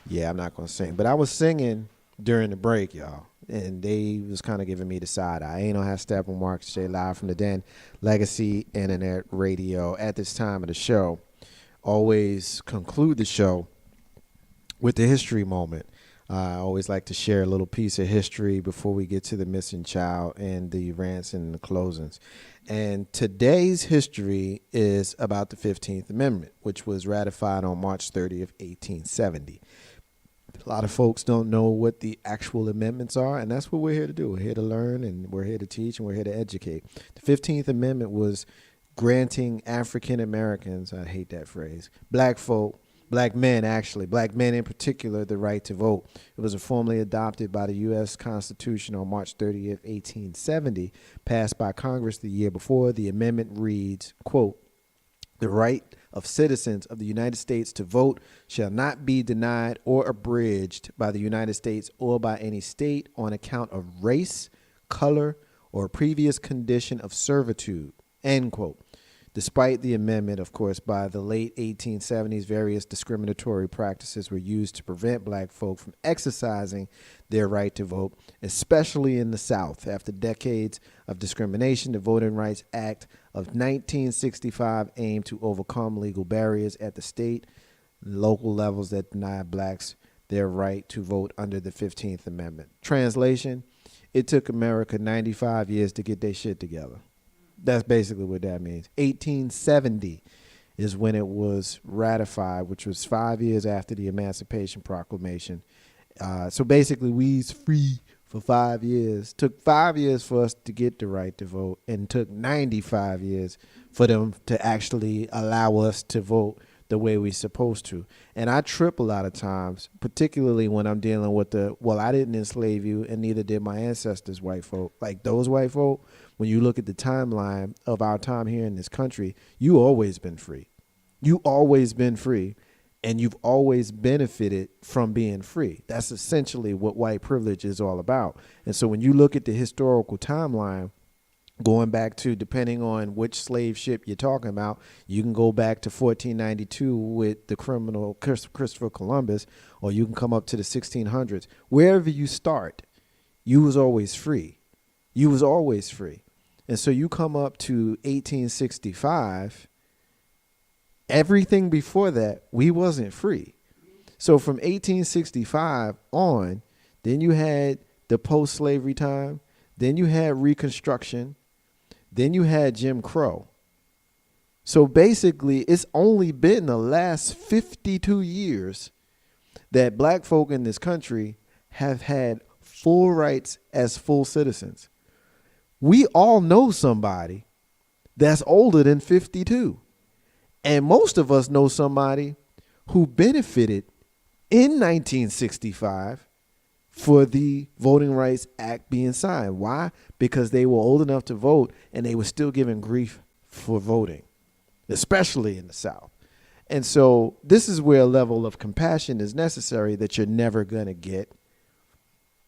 Yeah, I'm not gonna sing, but I was singing during the break, y'all, and they was kind of giving me the side eye. Ain't no half step on Marcus J live from the Den, Legacy Internet Radio. At this time of the show, always conclude the show with the history moment. I always like to share a little piece of history before we get to the missing child and the rants and the closings. And today's history is about the 15th Amendment, which was ratified on March 30th, 1870. A lot of folks don't know what the actual amendments are, and that's what we're here to do. We're here to learn, and we're here to teach, and we're here to educate. The 15th Amendment was granting African Americans, I hate that phrase, black folk, black men actually, black men in particular, the right to vote. It was formally adopted by the U.S. Constitution on March 30th, 1870, passed by Congress the year before. The amendment reads, quote, "The right of citizens of the United States to vote shall not be denied or abridged by the United States or by any state on account of race, color, or previous condition of servitude," end quote. Despite the amendment, of course, by the late 1870s, various discriminatory practices were used to prevent black folk from exercising their right to vote, especially in the South. After decades of discrimination, the Voting Rights Act of 1965 aimed to overcome legal barriers at the state and local levels that denied blacks their right to vote under the 15th Amendment. Translation, it took America 95 years to get their shit together. That's basically what that means. 1870 is when it was ratified, which was 5 years after the Emancipation Proclamation. So basically, we's free for 5 years. Took 5 years for us to get the right to vote, and took 95 years for them to actually allow us to vote the way we're supposed to. And I trip a lot of times, particularly when I'm dealing with I didn't enslave you, and neither did my ancestors, white folk. Like those white folk, when you look at the timeline of our time here in this country, you always been free. You always been free, and you've always benefited from being free. That's essentially what white privilege is all about. And so when you look at the historical timeline, going back to, depending on which slave ship you're talking about, you can go back to 1492 with the criminal Christopher Columbus, or you can come up to the 1600s. Wherever you start, you was always free. You was always free. And so you come up to 1865, everything before that, we wasn't free. So from 1865 on, then you had the post-slavery time, then you had Reconstruction, then you had Jim Crow. So basically, it's only been the last 52 years that black folk in this country have had full rights as full citizens. We all know somebody that's older than 52. And most of us know somebody who benefited in 1965 for the Voting Rights Act being signed. Why? Because they were old enough to vote, and they were still given grief for voting, especially in the South. And so this is where a level of compassion is necessary that you're never going to get.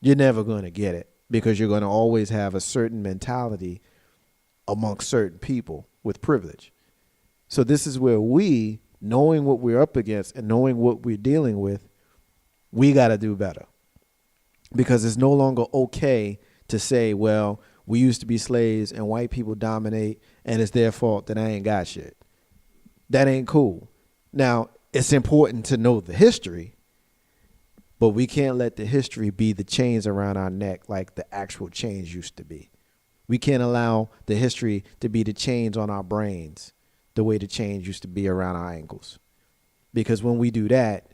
You're never going to get it, because you're going to always have a certain mentality amongst certain people with privilege. So this is where we, knowing what we're up against and knowing what we're dealing with, we got to do better. Because it's no longer okay to say, well, we used to be slaves and white people dominate and it's their fault that I ain't got shit. That ain't cool. Now, it's important to know the history, but we can't let the history be the chains around our neck like the actual chains used to be. We can't allow the history to be the chains on our brains the way the chains used to be around our ankles. Because when we do that,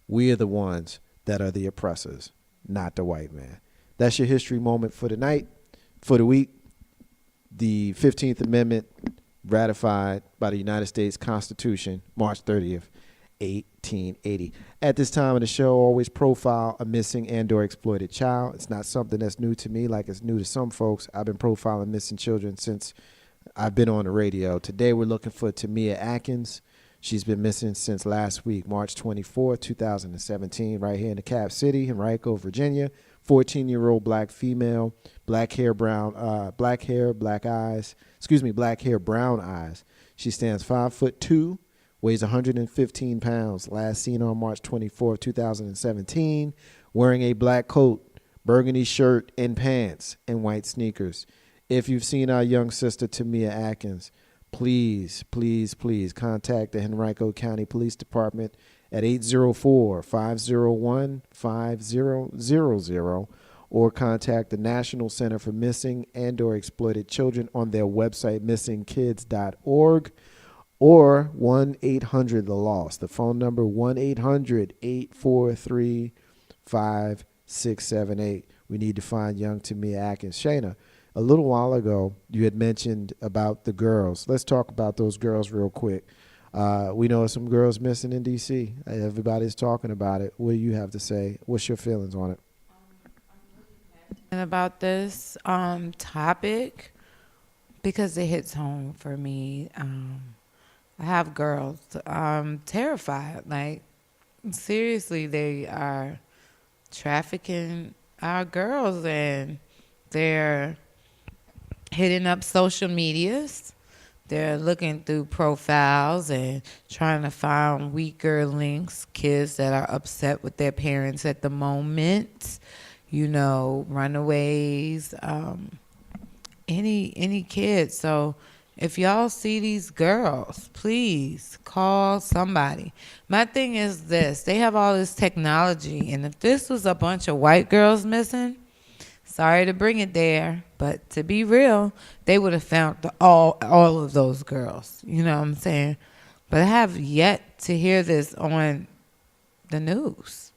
we are the ones that are the oppressors, not the white man. That's your history moment for the night, for the week. The 15th Amendment ratified by the United States Constitution, March 30th, 1880. At this time of the show, always profile a missing and or exploited child. It's not something that's new to me like it's new to some folks. I've been profiling missing children since I've been on the radio. Today we're looking for Tamia Atkins. She's been missing since last week, March 24th, 2017, right here in the Cap City, Henrico, Virginia. 14-year-old black female, black hair, brown eyes. She stands 5'2", weighs 115 pounds, last seen on March 24, 2017, wearing a black coat, burgundy shirt and pants, and white sneakers. If you've seen our young sister, Tamia Atkins, please, please, please contact the Henrico County Police Department at 804-501-5000 or contact the National Center for Missing and or Exploited Children on their website, missingkids.org, or 1-800-THE-LOST. The phone number, 1-800-843-5678. We need to find young Tamia Atkins. Shayna, a little while ago, you had mentioned about the girls. Let's talk about those girls real quick. We know some girls missing in D.C. Everybody's talking about it. What do you have to say? What's your feelings on it? And about this topic, because it hits home for me. I have girls. I'm terrified. Like, seriously, they are trafficking our girls, and they're hitting up social medias. They're looking through profiles and trying to find weaker links, kids that are upset with their parents at the moment, you know, runaways, any kids. So if y'all see these girls, please call somebody. My thing is this: they have all this technology, and if this was a bunch of white girls missing, sorry to bring it there, but to be real, they would have found all of those girls. You know what I'm saying? But I have yet to hear this on the news.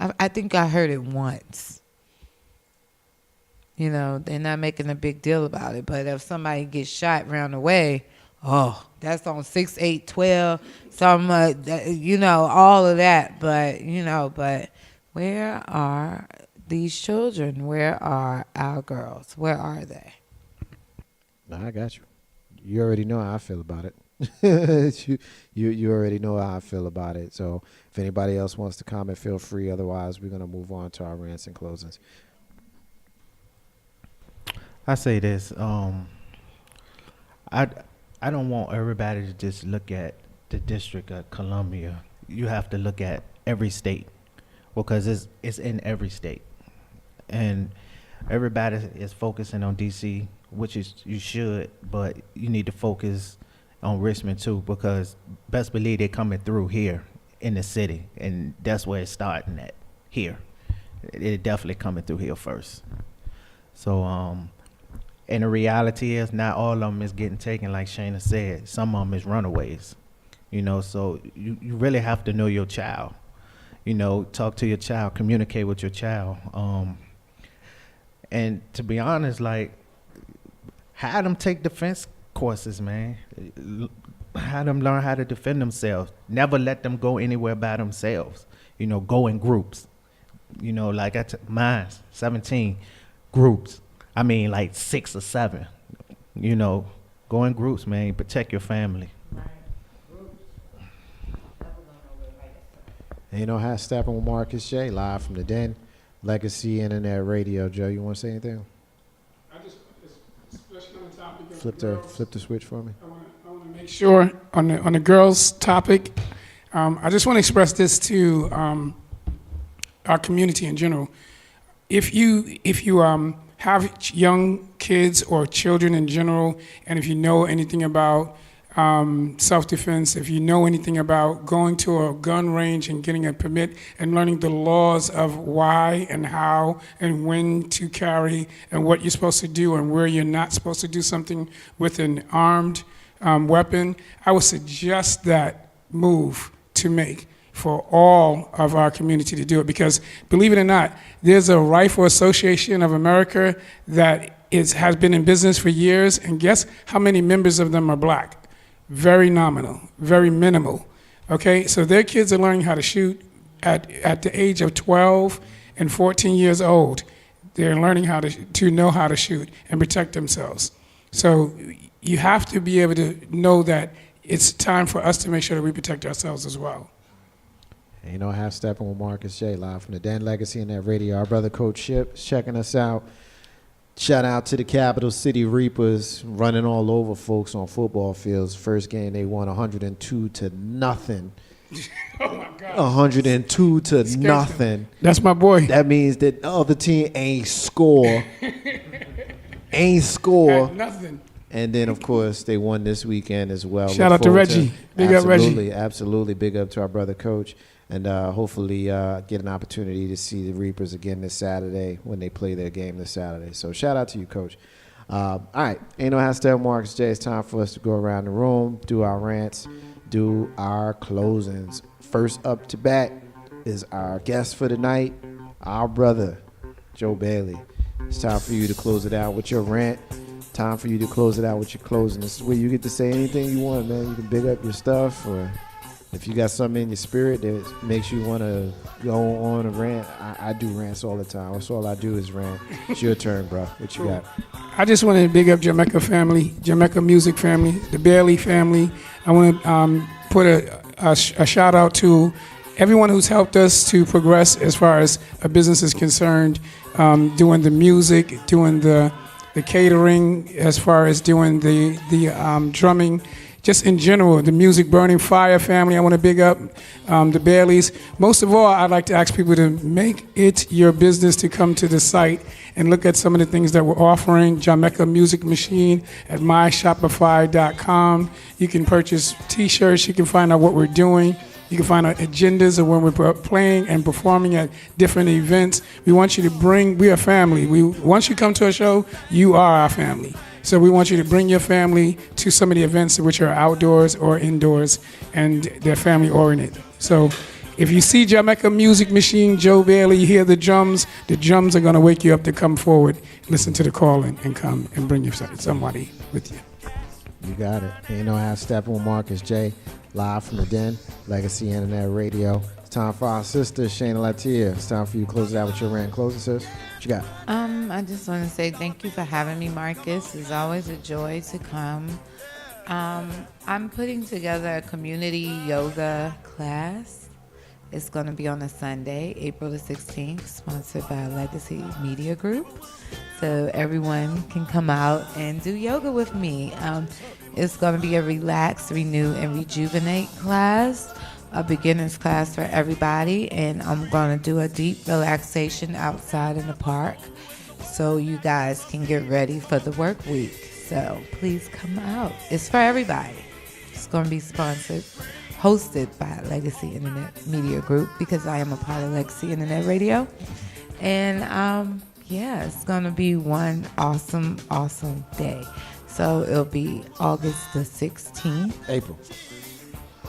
I think I heard it once. You know, they're not making a big deal about it. But if somebody gets shot round the way, oh, that's on 6, 8, 12, you know, all of that. But, you know, where are these children? Where are our girls? Where are they? No, I got you. You already know how I feel about it. you already know how I feel about it. So if anybody else wants to comment, feel free. Otherwise, we're going to move on to our rants and closings. I say this. I don't want everybody to just look at the District of Columbia. You have to look at every state, because it's in every state. And everybody is focusing on D.C., which is you should, but you need to focus on Richmond too, because best believe they're coming through here in the city, and that's where it's starting at, here. They're definitely coming through here first. So, and the reality is not all of them is getting taken, like Shayna said. Some of them is runaways, you know, so you really have to know your child. You know, talk to your child, communicate with your child. And to be honest, like, have them take defense courses, man. Have them learn how to defend themselves. Never let them go anywhere by themselves. You know, go in groups. You know, like mine, 17 groups. I mean, like 6 or 7. You know, go in groups, man. Protect your family. And you know how stepping with Marcus J, live from the Den, Legacy Internet Radio. Joe, you want to say anything? I just, especially on the topic of Flip the switch for me. I want to make sure on the girls topic. I just want to express this to our community in general. If you have young kids or children in general, and if you know anything about self-defense, if you know anything about going to a gun range and getting a permit and learning the laws of why and how and when to carry and what you're supposed to do and where you're not supposed to do something with an armed weapon, I would suggest that move to make for all of our community to do it. Because believe it or not, there's a Rifle Association of America that has been in business for years, and guess how many members of them are black? Very nominal, very minimal. Okay, so their kids are learning how to shoot at the age of 12 and 14 years old. They're learning how to know how to shoot and protect themselves. So you have to be able to know that it's time for us to make sure that we protect ourselves as well. And you know, half stepping with Marcus J, live from the Den, Legacy Internet Radio. Our brother Coach Ship checking us out. Shout out to the Capital City Reapers running all over folks on football fields. First game they won 102 to nothing. Oh my God. 102 to nothing. That's my boy. That means that the other team ain't score. Had nothing. And then, of course, they won this weekend as well. Shout out to Reggie. Big up, Reggie. Absolutely. Big up to our brother, Coach. And hopefully get an opportunity to see the Reapers again this Saturday when they play their game this Saturday. So shout out to you, Coach. All right. Ain't no hashtag Marcus J. It's time for us to go around the room, do our rants, do our closings. First up to bat is our guest for the night, our brother, Joe Bailey. It's time for you to close it out with your rant. Time for you to close it out with your closing. This is where you get to say anything you want, man. You can big up your stuff, or if you got something in your spirit that makes you want to go on a rant. I do rants all the time. That's all I do is rant. It's your turn, bro. What you got? I just want to big up Jamaica family, Jamaica music family, the Bailey family. I want to put a shout out to everyone who's helped us to progress as far as a business is concerned, doing the music, doing the catering, as far as doing the drumming. Just in general, the Music Burning Fire family, I want to big up the Baileys. Most of all, I'd like to ask people to make it your business to come to the site and look at some of the things that we're offering. Jamaica Music Machine at myshopify.com. You can purchase T-shirts. You can find out what we're doing. You can find out agendas of when we're playing and performing at different events. We want you to we are family. Once you come to a show, you are our family. So we want you to bring your family to some of the events which are outdoors or indoors, and they're family oriented. So if you see Jamaica Music Machine, Joe Bailey, you hear the drums are going to wake you up to come forward, listen to the call and come and bring somebody with you. You got it. Ain't no half step on Marcus J. Live from the Den, Legacy Internet Radio. It's time for our sister, Shayna Latia. It's time for you to close it out with your rant. Closing, sis. What you got? I just want to say thank you for having me, Marcus. It's always a joy to come. I'm putting together a community yoga class. It's going to be on a Sunday, April the 16th, sponsored by Legacy Media Group. So everyone can come out and do yoga with me. It's going to be a relax, renew, and rejuvenate class, a beginner's class for everybody. And I'm going to do a deep relaxation outside in the park so you guys can get ready for the work week. So please come out. It's for everybody. It's going to be hosted by Legacy Internet Media Group, because I am a part of Legacy Internet Radio. And it's going to be one awesome, awesome day. So it'll be August the 16th.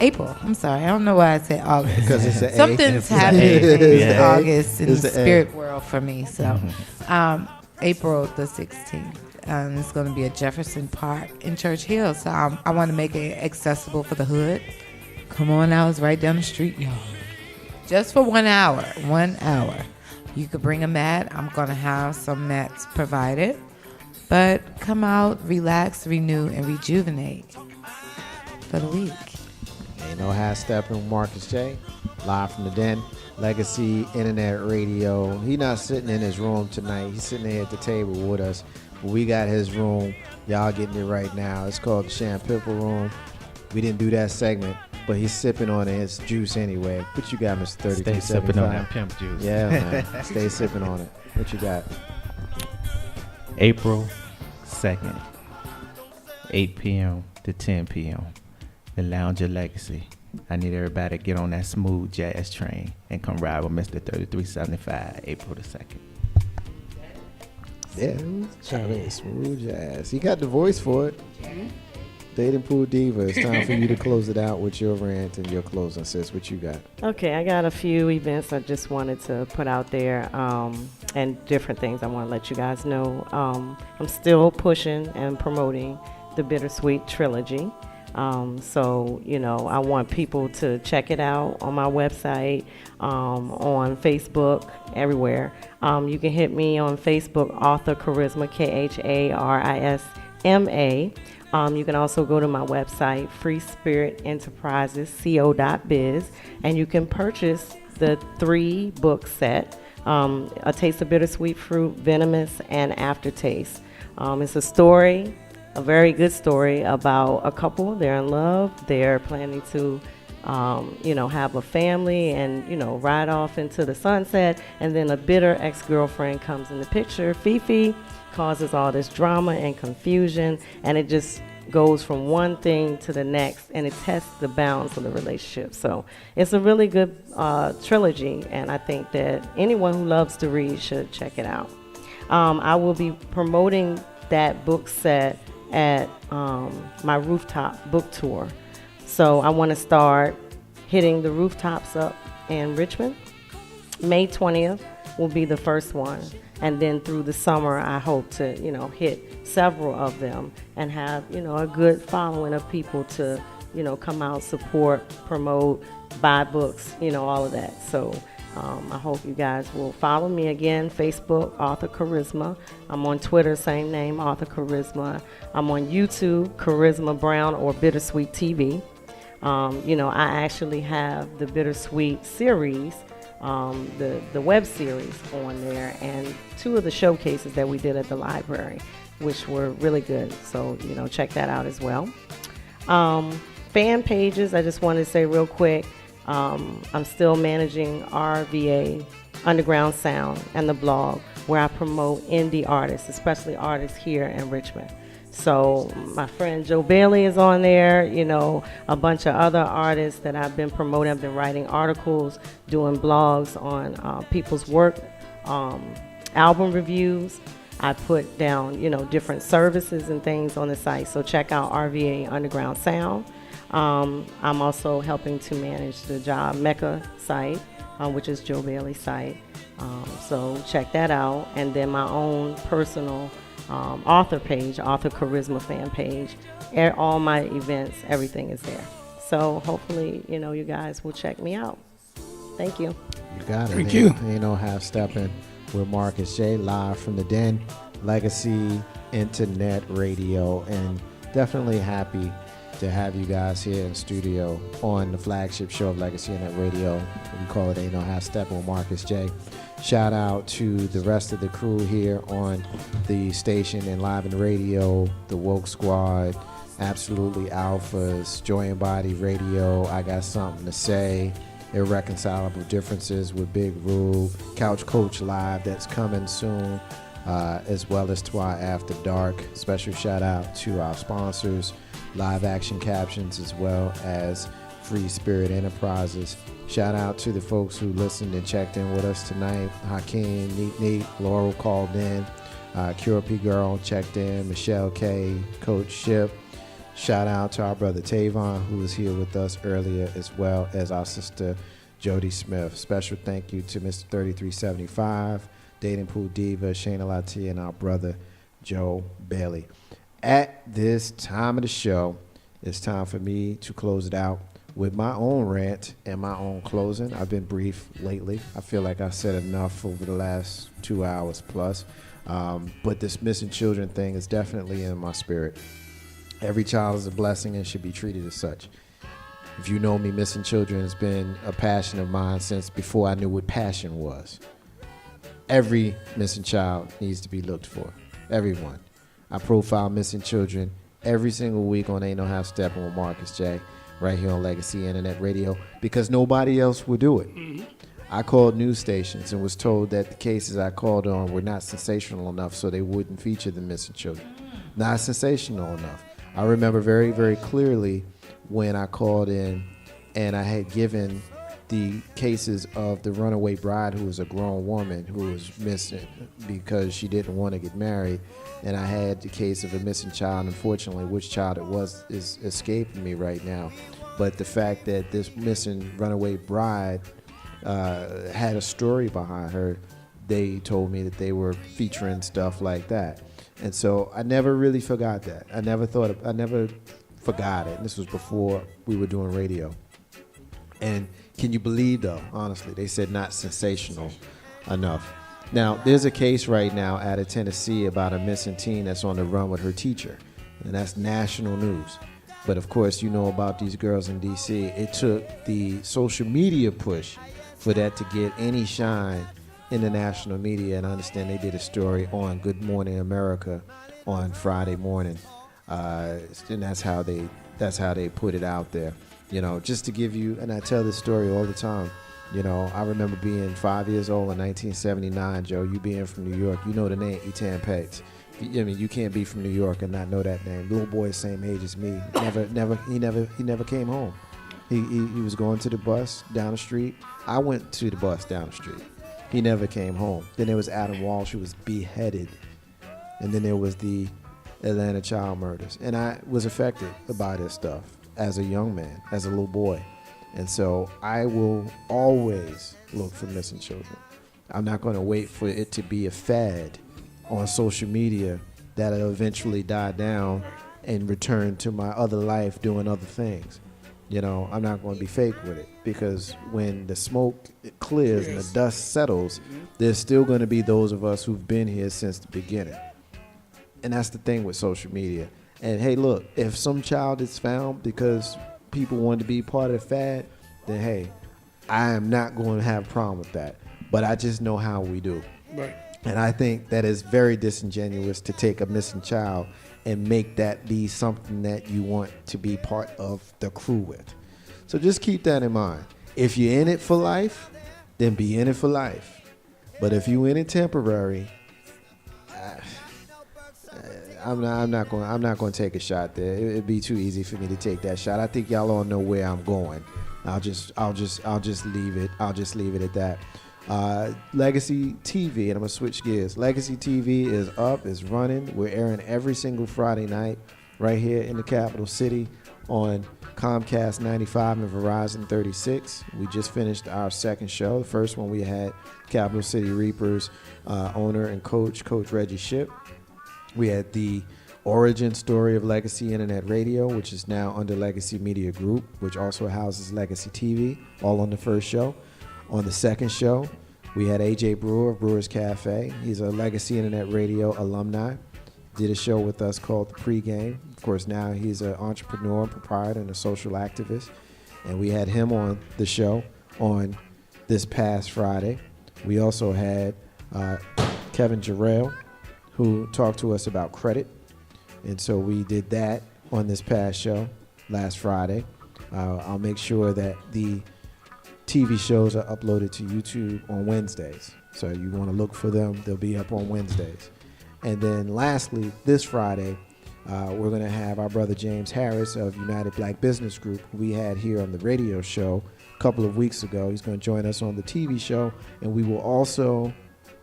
April. I'm sorry. I don't know why I said August. Because it's an Something's happening in August in the spirit world for me. So April the 16th. It's going to be at Jefferson Park in Church Hill. So I want to make it accessible for the hood. Come on out. It's right down the street, y'all. Just for 1 hour. 1 hour. You could bring a mat. I'm going to have some mats provided. But come out, relax, renew, and rejuvenate for the week. Ain't no half stepping. Marcus J. Live from the Den, Legacy Internet Radio. He not sitting in his room tonight. He's sitting there at the table with us. But we got his room. Y'all getting it right now. It's called the Champipple Room. We didn't do that segment, but he's sipping on his juice anyway. What you got, Mr. 3375? Stay sipping on that pimp juice. Yeah, man. Stay sipping on it. What you got? April 2nd, 8 p.m. to 10 p.m. The Lounge of Legacy. I need everybody to get on that smooth jazz train and come ride with Mr. 3375, April the 2nd. Yeah, smooth jazz. He got the voice for it. Dating Pool Diva, it's time for you to close it out with your rant and your closing, sis. What you got? Okay, I got a few events I just wanted to put out there, and different things I want to let you guys know. I'm still pushing and promoting the Bittersweet Trilogy. So, I want people to check it out on my website, on Facebook, everywhere. You can hit me on Facebook, Author Charisma, KHARISMA. You can also go to my website, freespiritenterprises.co.biz, and you can purchase the 3-book set A Taste of Bittersweet Fruit, Venomous, and Aftertaste. It's a story, a very good story about a couple. They're in love. They're planning to, have a family and, ride off into the sunset. And then a bitter ex-girlfriend comes in the picture, Fifi, causes all this drama and confusion. And it just goes from one thing to the next, and it tests the bounds of the relationship. So it's a really good trilogy, and I think that anyone who loves to read should check it out. I will be promoting that book set at my rooftop book tour. So I want to start hitting the rooftops up in Richmond. May 20th will be the first one. And then through the summer, I hope to, hit several of them and have, a good following of people to, come out, support, promote, buy books, all of that. So I hope you guys will follow me again. Facebook, Author Charisma. I'm on Twitter, same name, Author Charisma. I'm on YouTube, Charisma Brown or Bittersweet TV. I actually have the Bittersweet series, the web series on there, and 2 of the showcases that we did at the library, which were really good. So, check that out as well. Fan pages, I just wanted to say real quick, I'm still managing RVA, Underground Sound, and the blog, where I promote indie artists, especially artists here in Richmond. So my friend Joe Bailey is on there, a bunch of other artists that I've been promoting. I've been writing articles, doing blogs on people's work, album reviews. I put down, different services and things on the site. So check out RVA Underground Sound. I'm also helping to manage the Job Mecca site, which is Joe Bailey's site. So check that out. And then my own personal author page, Author Charisma fan page. All my events, everything is there. So hopefully, you guys will check me out. Thank you. You got it. Thank you. Ain't no half stepping with Marcus J, live from the Den, Legacy Internet Radio, and definitely happy to have you guys here in studio on the flagship show of Legacy Internet Radio. We call it Ain't No Half Stepping with Marcus J. Shout out to the rest of the crew here on the station and live in radio, the Woke Squad, Absolutely Alphas, Joy and Body Radio, I Got Something to Say, Irreconcilable Differences with Big Rule, Couch Coach Live that's coming soon, as well as to our After Dark. Special shout out to our sponsors, Live Action Captions, as well as Free Spirit Enterprises. Shout out to the folks who listened and checked in with us tonight. Hakeem, Neat, Laurel called in, Cure P Girl checked in, Michelle K, Coach Ship. Shout out to our brother Tavon, who was here with us earlier, as well as our sister Jody Smith. Special thank you to Mr. 3375, Dating Pool Diva, Shayna Latia, and our brother Joe Bailey. At this time of the show, it's time for me to close it out with my own rant and my own closing. I've been brief lately. I feel like I said enough over the last 2 hours plus. But this missing children thing is definitely in my spirit. Every child is a blessing and should be treated as such. If you know me, missing children has been a passion of mine since before I knew what passion was. Every missing child needs to be looked for. Everyone. I profile missing children every single week on Ain't No Half Stepping with Marcus J, right here on Legacy Internet Radio, because nobody else will do it. Mm-hmm. I called news stations and was told that the cases I called on were not sensational enough, so they wouldn't feature the missing children. Not sensational enough. I remember very, very clearly when I called in and I had given the cases of the runaway bride who was a grown woman who was missing because she didn't want to get married, and I had the case of a missing child. Unfortunately, which child it was is escaping me right now, but the fact that this missing runaway bride had a story behind her, they told me that they were featuring stuff like that. And so I never really forgot that. I never forgot it. And this was before we were doing radio. And can you believe, though, honestly, they said not sensational enough. Now, there's a case right now out of Tennessee about a missing teen that's on the run with her teacher. And that's national news. But, of course, you know about these girls in D.C. It took the social media push for that to get any shine international media, and I understand they did a story on Good Morning America on Friday morning, and that's how they put it out there. You know, just to give you, and I tell this story all the time. You know, I remember being 5 years old in 1979, Joe. You being from New York, you know the name Etan Pegs. I mean, you can't be from New York and not know that name. Little boy, same age as me. He never came home. He was going to the bus down the street. I went to the bus down the street. He never came home. Then there was Adam Walsh, who was beheaded, and then there was the Atlanta child murders. And I was affected by this stuff as a young man, as a little boy. And so I will always look for missing children. I'm not going to wait for it to be a fad on social media that'll eventually die down and return to my other life doing other things. You know, I'm not going to be fake with it, because when the smoke clears and the dust settles, there's still going to be those of us who've been here since the beginning. And that's the thing with social media. And hey, look, if some child is found because people wanted to be part of the fad, then hey, I am not going to have a problem with that. But I just know how we do. Right. And I think that is very disingenuous to take a missing child and make that be something that you want to be part of the crew with. So just keep that in mind. If you're in it for life, then be in it for life. But if you're in it temporary, I'm not going to take a shot there. It'd be too easy for me to take that shot. I think y'all all know where I'm going. I'll just leave it. I'll just leave it at that. Legacy TV, and I'm gonna switch gears. Legacy TV is up, is running. We're airing every single Friday night right here in the capital city on Comcast 95 and Verizon 36. We just finished our second show. The first one we had Capital City Reapers owner and Coach Reggie Shipp. We had the origin story of Legacy Internet Radio, which is now under Legacy Media Group, which also houses Legacy TV, all on the first show. On the second show, we had AJ Brewer of Brewer's Cafe. He's a Legacy Internet Radio alumni. Did a show with us called The Pregame. Of course, now he's an entrepreneur, proprietor, and a social activist. And we had him on the show on this past Friday. We also had Kevin Jarrell, who talked to us about credit. And so we did that on this past show last Friday. I'll make sure that the TV shows are uploaded to YouTube on Wednesdays. So you want to look for them. They'll be up on Wednesdays. And then lastly, this Friday, we're going to have our brother James Harris of United Black Business Group, who we had here on the radio show a couple of weeks ago. He's going to join us on the TV show. And we will also,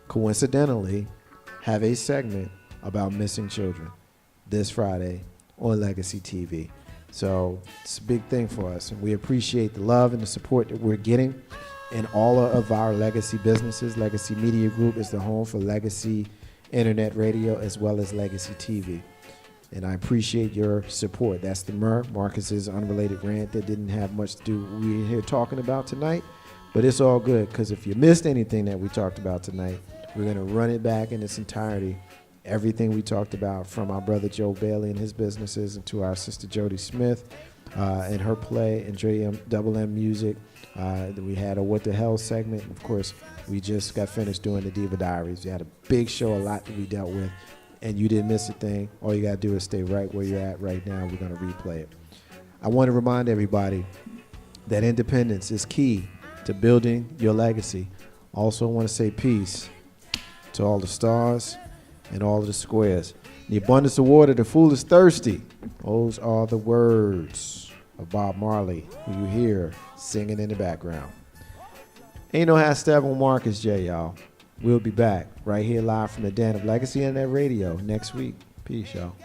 coincidentally, have a segment about missing children this Friday on Legacy TV. So it's a big thing for us, and we appreciate the love and the support that we're getting in all of our legacy businesses. Legacy Media Group is the home for Legacy Internet Radio as well as Legacy TV. And I appreciate your support. That's the Marcus's unrelated rant that didn't have much to do with what we're here talking about tonight. But it's all good, because if you missed anything that we talked about tonight, we're going to run it back in its entirety. Everything we talked about, from our brother Joe Bailey and his businesses, and to our sister Jody Smith and her play, and Double M Music. We had a What the Hell segment. And of course, we just got finished doing the Diva Diaries. We had a big show, a lot that we dealt with, and you didn't miss a thing. All you got to do is stay right where you're at right now. We're going to replay it. I want to remind everybody that independence is key to building your legacy. Also want to say peace to all the stars and all of the squares. The abundance of water, the fool is thirsty. Those are the words of Bob Marley, who you hear singing in the background. Ain't no hashtag on Marcus J, y'all. We'll be back right here live from the den of Legacy Internet Radio next week. Peace, y'all.